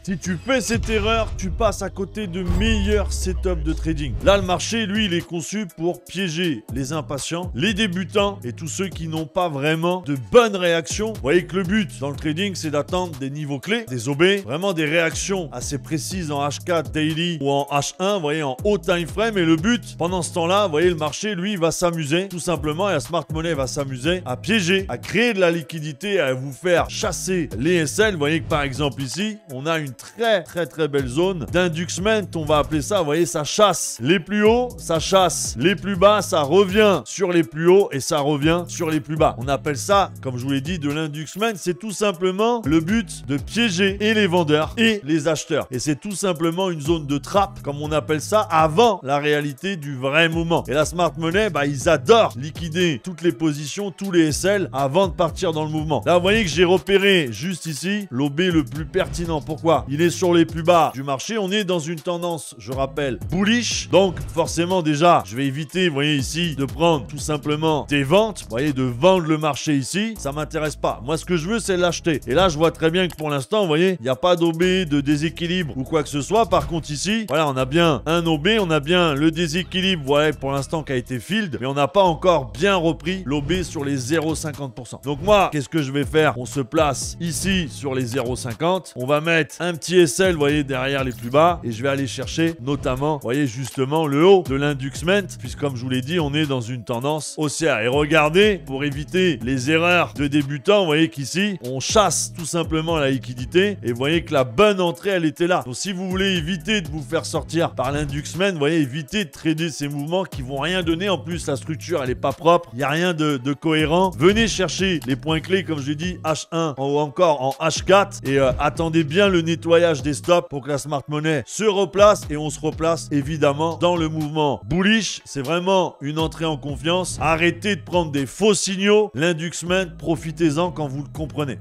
Si tu fais cette erreur, tu passes à côté de meilleurs setups de trading. Là, le marché, lui, il est conçu pour piéger les impatients, les débutants et tous ceux qui n'ont pas vraiment de bonnes réactions. Vous voyez que le but dans le trading, c'est d'attendre des niveaux clés, des OB, vraiment des réactions assez précises en H4 daily ou en H1, vous voyez, en haut time frame. Et le but, pendant ce temps-là, vous voyez, le marché, lui, va s'amuser tout simplement, et la smart money va s'amuser à piéger, à créer de la liquidité, à vous faire chasser les SL. Vous voyez que par exemple ici, on a une très belle zone d'induxement, on va appeler ça. Vous voyez, ça chasse les plus hauts, ça chasse les plus bas, ça revient sur les plus hauts et ça revient sur les plus bas. On appelle ça, comme je vous l'ai dit, de l'induxement. C'est tout simplement le but de piéger et les vendeurs et les acheteurs. Et c'est tout simplement une zone de trappe, comme on appelle ça, avant la réalité du vrai moment. Et la smart money, bah, ils adorent liquider toutes les positions, tous les SL avant de partir dans le mouvement. Là, vous voyez que j'ai repéré juste ici l'OB le plus pertinent. Pourquoi? Il est sur les plus bas du marché. On est dans une tendance, je rappelle, bullish. Donc, forcément, déjà, je vais éviter, vous voyez ici, de prendre tout simplement des ventes. Vous voyez, de vendre le marché ici. Ça m'intéresse pas. Moi, ce que je veux, c'est l'acheter. Et là, je vois très bien que pour l'instant, vous voyez, il n'y a pas d'OB, de déséquilibre ou quoi que ce soit. Par contre, ici, voilà, on a bien un OB, on a bien le déséquilibre, voilà, pour l'instant, qui a été filled. Mais on n'a pas encore bien repris l'OB sur les 0,50%. Donc, moi, qu'est-ce que je vais faire? On se place ici sur les 0,50. On va mettre un petit SL, vous voyez, derrière les plus bas, et je vais aller chercher notamment, vous voyez, justement le haut de l'induxement, puisque comme je vous l'ai dit, on est dans une tendance haussière. Et regardez, pour éviter les erreurs de débutants, vous voyez qu'ici, on chasse tout simplement la liquidité, et vous voyez que la bonne entrée, elle était là. Donc si vous voulez éviter de vous faire sortir par l'induxement, vous voyez, évitez de trader ces mouvements qui vont rien donner. En plus, la structure, elle est pas propre, il n'y a rien de cohérent. Venez chercher les points clés, comme je l'ai dit, H1 ou encore en H4, et attendez bien le nettoyage des stops pour que la smart money se replace, et on se replace évidemment dans le mouvement bullish. C'est vraiment une entrée en confiance. Arrêtez de prendre des faux signaux. L'induxement, profitez-en quand vous le comprenez.